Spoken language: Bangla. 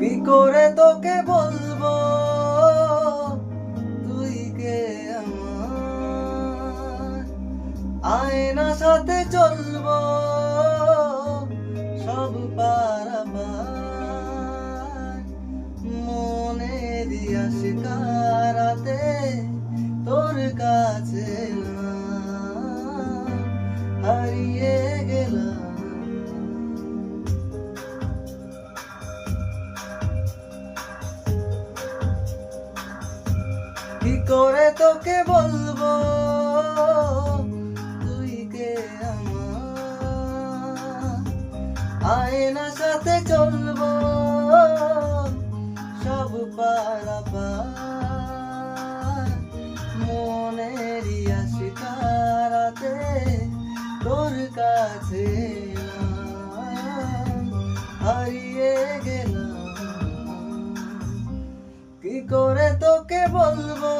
কি করে তোকে বলবো তুই কে আমার, আয়না সাথে চলবো সব পারাবার, মনের আশিকারাতে তোর কাছে না হারিয়ে গেলাম। কি করে তোকে বলবো তুই কে আমার, আয়না সাথে চলবো সব পারাপার, মনের আশিকারাতে তোর কাছে হারিয়ে গেলাম। কি করে তোকে বলবো